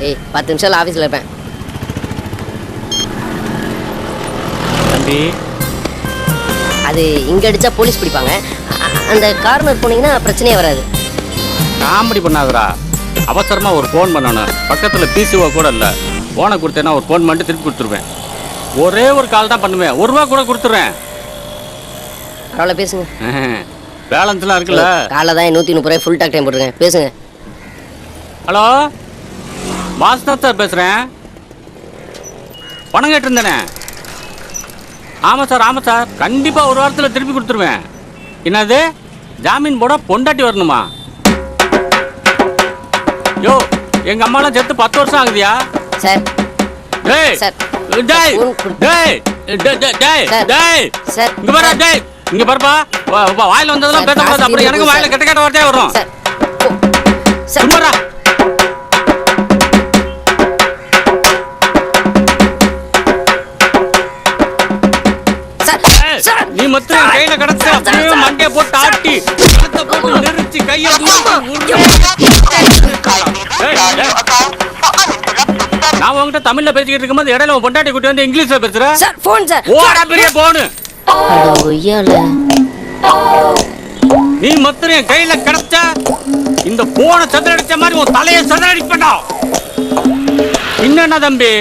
ஏய் 10 நிமிஷம் ஆஃபீஸில் இருப்பேன். தம்பி அது இங்கே அடித்தா போலீஸ் பிடிப்பாங்க. அந்த கார்னர் போனீங்கன்னா பிரச்சனையே வராது. காமெடி பண்ணாதடா. அவசரமாக ஒரு ஃபோன் பண்ணணும். பக்கத்தில் பிசிஓ கூட இல்லை. ஃபோனை கொடுத்தேன்னா ஒரு ஃபோன் பண்ணிட்டு திருப்பி கொடுத்துருவேன். ஒரே ஒரு கால் தான் பண்ணுவேன். ₹1 கூட கொடுத்துட்றேன். பரவாயில்ல பேசுங்க. பேலன்ஸ்லாம் இருக்குல்ல? காலைல தான் 130 ஃபுல் டாக் டைம் போட்டுருக்கேன். பேசுங்க. ஹலோ, வாசுநாத் சார் பேசுகிறேன். பணம் கேட்டிருந்தேனே. ஆமாம் சார் கண்டிப்பாக ஒரு வாரத்தில் திருப்பி கொடுத்துருவேன். என்னது, ஜாமீன் போட பொண்டாட்டி வரணுமா? யோ, எங்கள் அம்மாலாம் செத்து 10 வருஷம் ஆகுதியா? சார் டேய் சார் டேய் டேய் டேய் சார் இங்க பாரு. டேய் இங்க பாருப்பா. வாயில வந்ததெல்லாம் பேசக்கூடாது. அப்புறம் எனக்கு வாயில கெட்ட கெட்ட வார்த்தையா வரும். சார் சும்மாடா. நீ மட்டும் என் கையில கிடச்ச அப்படியே மண்டையை போட்டு ஆட்டி நெரிச்சு கையை நான் உங்ககிட்ட தமிழ்ல பேசிக்கிட்டு இருக்கும்போது இடையில உன் பொண்டாட்டி கூட்டி வந்து இங்கிலீஷ்ல பேசுற. Sir phone sir. ஓடா பெரிய போனு. நீ மட்டும் என் கையில கிடச்ச இந்த போனை சதுரடிச்ச மாதிரி உன் தலையை சதுரடிப்பா. என்னன்னா தம்பி,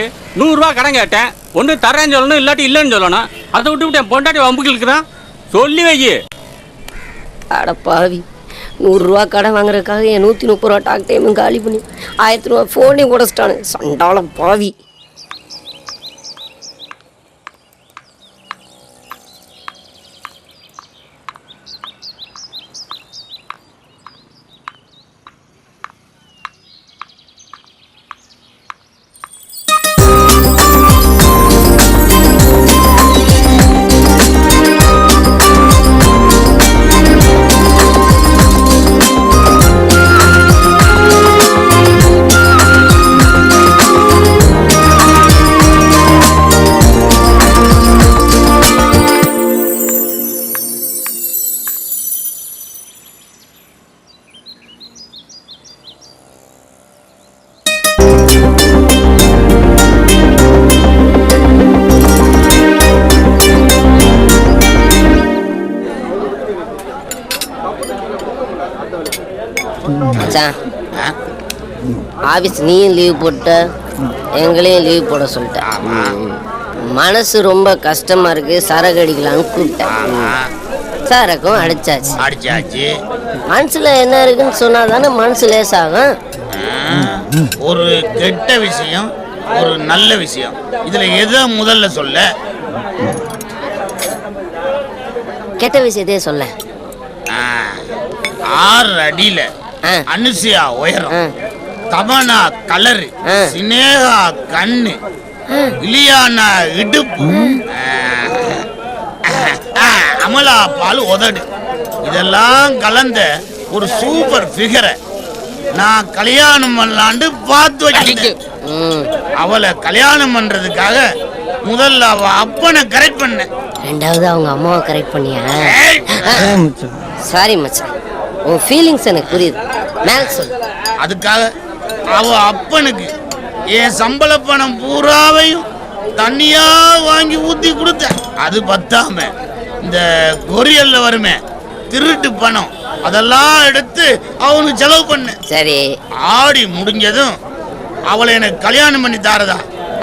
₹100 கடன் கேட்டேன். ஒன்று தரேன்னு சொல்லணும், இல்லாட்டி இல்லைன்னு சொல்லணும். அதை விட்டு என் பொண்டாட்டி வம்புக்கு இருக்கிறான். சொல்லி வை. அட பாவி, ₹100 கடன் வாங்குறதுக்காக என் 130 டாக் டைமும் காலி பண்ணி ₹1000 ஃபோனையும் உடச்சிட்டானு சண்டாளம் பாவி. ஆஃபீஸ் நீயும் லீவ் போட்ட, எங்களையும் லீவ் போட சொல்லிட்டேன். மனசு ரொம்ப கஷ்டமா இருக்கு, சரக்கு அடிக்கலான்னு கூப்பிட்டேன். சரக்கும் அடிச்சாச்சு. மனசுல என்ன இருக்குன்னு சொன்னா தானே மனசு லேசாகும். ஒரு கெட்ட விஷயம், ஒரு நல்ல விஷயம், இதுல எதை முதல்ல சொல்ல? கெட்ட விஷயத்தையே சொல்ல. 6 அடியில அனுசியா உயரம், தமனா கலரு, சினேகா கண்ணு, இலியானா இடுப்பு, அமலா பால் உதடு, இதெல்லாம் கலந்த ஒரு சூப்பர் ஃபிகரை நான் கல்யாணம் பண்ணலான்னு பார்த்து வச்சிருக்கேன். அவளை கல்யாணம் பண்றதுக்காக முதல்ல அவ அப்பனை கரெக்ட் பண்ண, ரெண்டாவது அவங்க அம்மாவை கரெக்ட் பண்ணியா? சாரி மச்சான், உன் ஃபீலிங்ஸ் எனக்கு புரியுது. மேல சொல்லு. அதுக்காக அவ அப்பனுக்கு என் சம்பள பணம் பூராவையும் தண்ணியா வாங்கி ஊத்தி கொடுத்த. அது பத்தாம இந்த கொரியல்ல வருமே திருட்டு பணம், அதெல்லாம் எடுத்து அவனுக்கு செலவு பண்ண. சரி, ஆடி முடிஞ்சதும் அவளை எனக்கு கல்யாணம் பண்ணி தாரதா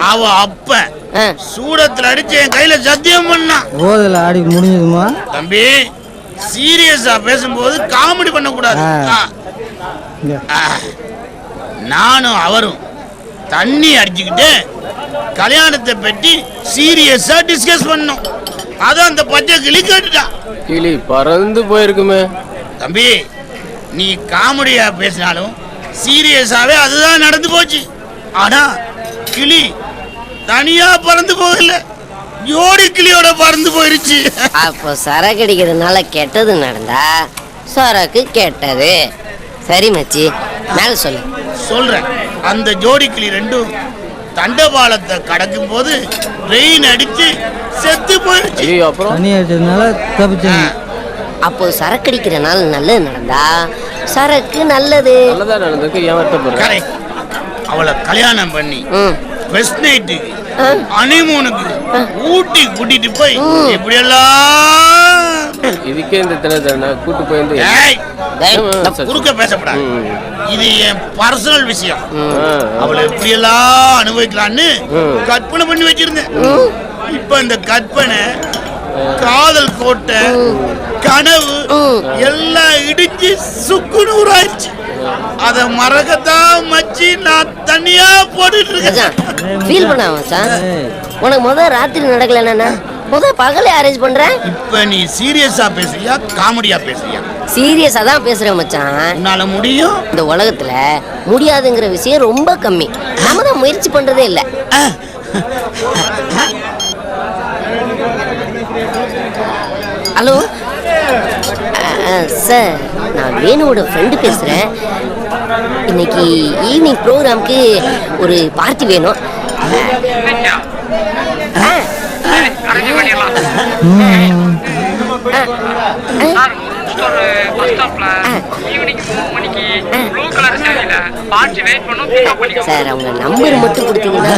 அவ அப்ப சூடத்துல அடிச்சு என் கையில சத்தியம் பண்ணான். ஆடி முடிஞ்சதுமா தம்பி, சீரியஸா பேசும்போது காமெடி பண்ண கூடாது. நானும் அவரும் தண்ணி அடிச்சுக்கிட்டு கல்யாணத்தை பற்றி சீரியஸா டிஸ்கஸ் பண்ணோம். அதான் அந்த பச்சை கிளி கேட்டுட்டா. கிளி பறந்து போயிருக்குமே. தம்பி, நீ காமெடியா பேசினாலும் சீரியஸாவே அதுதான் நடந்து போச்சு. ஆனா கிளி தனியா பறந்து போகல, ஜோடி கிளியோட பறந்து போயிருச்சு. அப்போ சரக்கு அடிக்கிறதுனால கெட்டது நடந்தா சரக்கு கெட்டது. சரி மச்சி, மேல சொல்லு. சொல்றேன். அந்த ஜோடி கிளி ரெண்டும் தண்டவாளத்தை கடக்கும் போது ரெயின் அடிச்சு செத்து போயிடுச்சு. அப்போ சரக்கு அடிக்கிறனால நல்லது நடந்தா சரக்கு நல்லது. நடந்ததுக்கு ஏன் வருத்தப்படுற? அவளை கல்யாணம் பண்ணி ம். ஃபர்ஸ்ட் நைட்டுக்கு ஹனிமூனுக்கு ஊட்டி கூட்டிட்டு போய் இப்படியெல்லாம் இதுக்கே இந்த தினத்தன கூட்டு போயிருந்து ஏய், டேய், குறுக்க பேசப்படாது. இது என் பர்சனல் விஷயம். ஆ. அவளை எப்படியெல்லாம் அனுபவிக்கலான்னு கற்பனை பண்ணி வச்சிருந்தேன். இப்ப இந்த கற்பனை காதல் கோட்டை கனவு எல்லாம் இடிஞ்சு சுக்குநூறாயிருச்சு. அத மறக்கத்தான் மச்சி நான் தனியா போட்டுட்டு மச்சான் இருக்கேன். ஃபீல் பண்ண மச்சான். உனக்கு முதல் ராத்திரி நடக்கலன்னா முதல் பகலே அரேஞ்ச் பண்றேன். இப்ப நீ சீரியஸா பேசுறியா காமெடியா பேசுறியா? சீரியஸா தான் பேசுறேன் மச்சான். உன்னால முடியும். இந்த உலகத்துல முடியாதுங்கிற விஷயம் ரொம்ப கம்மி. நாம தான் முயற்சி பண்றதே இல்ல. ஹலோ சார், நான் வேணுவோட ஃப்ரெண்டு பேசுறேன். இன்னைக்கு ஈவினிங் ப்ரோக்ராம்க்கு ஒரு பார்ட்டி வேணும். சார், அவங்க நம்பர் மட்டும் கொடுத்தீங்கன்னா.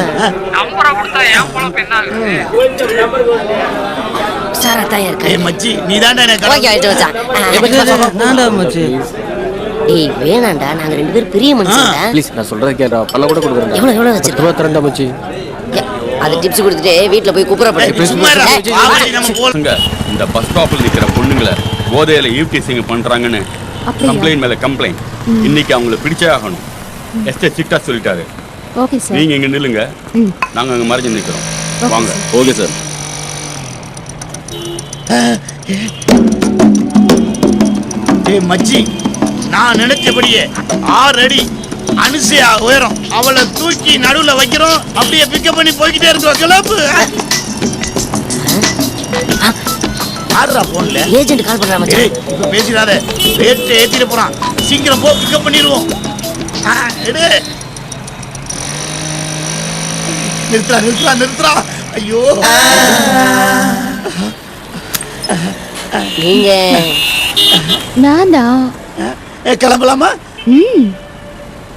சார் அதான் இருக்கு. ஏய் மச்சி நீ தான்டா எனக்கு ஓகே ஆயிட்டு வச்சான். ஏய் வேணாண்டா, நாங்க ரெண்டு பேரும் பெரிய மனுஷன்டா. ப்ளீஸ் நான் சொல்றது கேட்டா பண்ண கூட கொடுக்குறேன். எவ்வளவு வச்சிருக்கோம்? 22 மச்சி. அது டிப்ஸ் கொடுத்துட்டு வீட்ல போய் கூப்பிடப்பட. சும்மா இருடா. பாவடி நம்ம போல. இந்த பஸ் ஸ்டாப்ல நிக்கிற பொண்ணுங்களை போதையில ஈவ்டீசிங் பண்றாங்கன்னு கம்ப்ளைண்ட் மேல கம்ப்ளைண்ட். இன்னைக்கு அவங்களை பிடிச்சே ஆகணும். எஸ்டே சிட்டா சொல்லிட்டாரு. Okay sir. நீங்க இங்க நில்லுங்க, நாங்க அங்க மறைஞ்சு நிக்கிறோம். வாங்க. Okay sir. ஏய் மச்சி, நான் நினைச்சபடியே 6 அடி அனுசையா உயரம் அவளை தூக்கி நடுவுல வைக்கிறோம். அப்படியே பிக்கப் பண்ணி போய்கிட்டே இருக்கிறோம். கிளப்பு. ஆடுறா போன்ல. ஏஜென்ட் கால் பண்றா மச்சான். ஏய் இப்ப பேசிடாத. ரேட் ஏத்திட்டு போறான். சீக்கிரம் போ, பிக்கப் பண்ணிடுவோம். எடு. நிறுத்துறா. ஐயோ. நீங்க நான் தான். கிளம்பலாமா?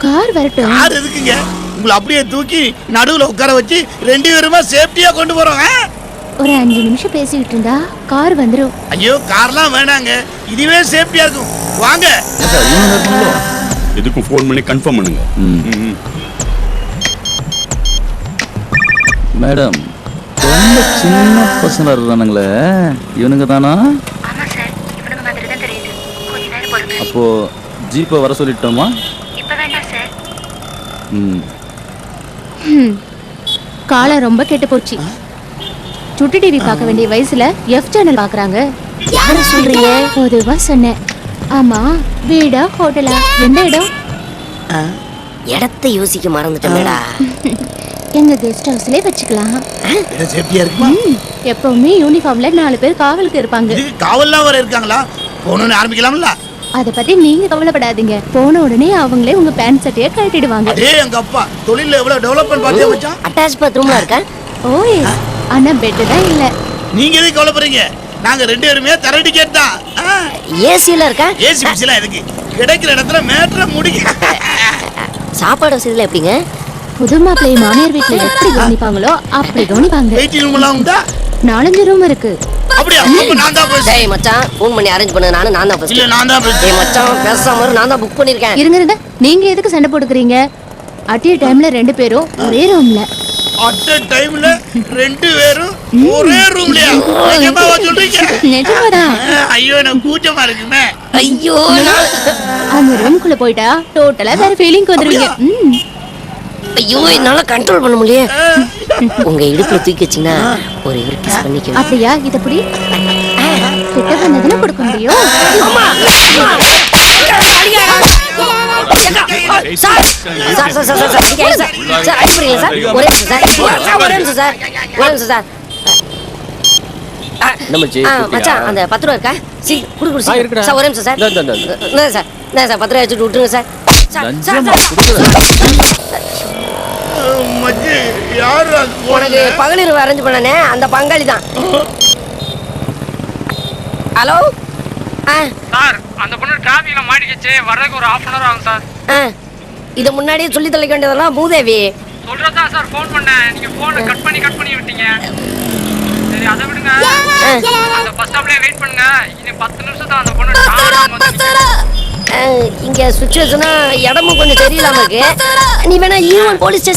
கார் வரட்டும். யார் எதுக்குங்க? உங்களை அப்படியே தூக்கி நடுவுல உட்கார வச்சு 2 பேருமா சேஃப்டியா கொண்டு போறோம். ஒரு 5 நிமிஷம் பேசிக்கிட்டு இருந்தா கார் வந்துடும். ஐயோ கார்லாம் வேணாங்க, இதுவே சேஃப்டியா இருக்கும். வாங்க. எதுக்கும் ஃபோன் பண்ணி கன்ஃபார்ம் பண்ணுங்க. மேடம், ரொம்ப சின்ன பசங்க இருக்கானுங்களே, இவனுங்க தானா? அப்போ ஜீப்பை வர சொல்லிட்டோமா? காலம் ரொம்ப கெட்டு போச்சு. சுட்டி டிவி பார்க்க வேண்டிய வயசுல எஃப் சேனல் பாக்குறாங்க. யார சொல்றீங்க? பொதுவா சொன்னேன். ஆமா, வீடா ஹோட்டலா, எந்த இடம்? இடத்தை யோசிக்க மறந்துட்டேன்டா. எங்க கெஸ்ட் ஹவுஸ்லயே வச்சுக்கலாம். இது சேஃப்டியா இருக்குமா? எப்பவுமே யூனிஃபார்ம்ல 4 பேர் காவலுக்கு இருப்பாங்க. இதுக்கு காவல்லாம் வர இருக்காங்களா? போகணும்னு ஆரம்பிக்கலாம்ல? அத பத்தி நீங்க கவலைப்படாதீங்க. போன உடனே அவங்களே உங்க பேண்ட் சட்டையை கழட்டிடுவாங்க. அதே எங்க அப்பா தொழில எவ்வளவு டெவலப்மென்ட் பார்த்தே வச்சான். அட்டாச் பாத்ரூம்ல இருக்கா? ஓய், ஆனா பெட் தான் இல்ல. நீங்க எதுக்கு கவலைப்படுறீங்க? நாங்க 2 பேருமே தர டிக்கெட் தான். ஏசில இருக்கா? ஏசி பிசிலாம் எதுக்கு? கிடைக்கிற இடத்துல மேட்ர முடிக்க. சாப்பாடு வசதியில எப்படிங்க? புது மாப்பிள்ளை மாமியார் வீட்டுல எப்படி கவனிப்பாங்களோ அப்படி கவனிப்பாங்க. வெயிட்டிங் ரூம் எல்லாம் உண்டா? 4 ரூம் இருக்கு. அப்படியே அப்ப நான் தான் பேசுறேன். டேய் மச்சான், ஃபோன் பண்ணி அரேஞ்ச் பண்ணு. நான் தான் இல்ல ஃபர்ஸ்ட். நான் தான் பேசுறேன். டேய் மச்சான், பேசாம இரு. நான் தான் புக் பண்ணிருக்கேன். இருங்க, நீங்க எதுக்கு சண்டை போட்டுக்கிறீங்க? அட்டிய டைம்ல 2 பேரும் ஒரே ரூம்ல. அட் a டைம்ல 2 பேரும் ஒரே ரூம்லயா? நிஜமாவா சொல்றீங்க? நிஜமாதான். ஐயோ எனக்கு கூச்சமா இருக்குமே. ஐயோ, அந்த ரூம்குள்ள போயிட்டா டோட்டலா வேற ஃபீலிங் வந்துருவீங்க. ஐயோ, என்னால கண்ட்ரோல் பண்ண முடியல. உங்க இடுப்புல தூக்கி வச்சீங்கன்னா ஒரு கிஸ் பண்ணிக்குவேன். அப்படியா? இத புடி. கிட்ட வந்ததுல கொடுக்க முடியும். அந்த 10 ரூபா இருக்கா? இருக்குடா. சார் ஒரே நிமிஷம் சார். இந்தா, இந்தா, இந்தா. சார் 10 ரூபா வச்சுட்டு விட்டுருங்க சார். லஞ்சமா கொடுக்குறேன். மச்சி யார் அது உனக்கு பகலிரவு அரேஞ்ச் பண்ணனே அந்த பங்காளி தான். ஹலோ. சார், அந்த பொண்ணு டிராஃபிக்ல மாட்டிக்கிச்சு. வர்றதுக்கு ஒரு 1/2 hour ஆகும் சார். இதை முன்னாடியே சொல்லி தொலைக்க வேண்டியதெல்லாம் மூதேவி. சொல்றதான் சார் ஃபோன் பண்ணேன். நீங்க போனை கட் பண்ணி விட்டீங்க. சரி அதை விடுங்க. அந்த பஸ் ஸ்டாப்லயே வெயிட் பண்ணுங்க. இன்னும் 10 நிமிஷம் தான் அந்த பொண்ணு இங்க சுச்சுவேஷனா இடமும் கொஞ்சம் தெரியலாம இருக்கு. நீ வேணா ஈவன் போலீஸ் ஸ்டேஷன்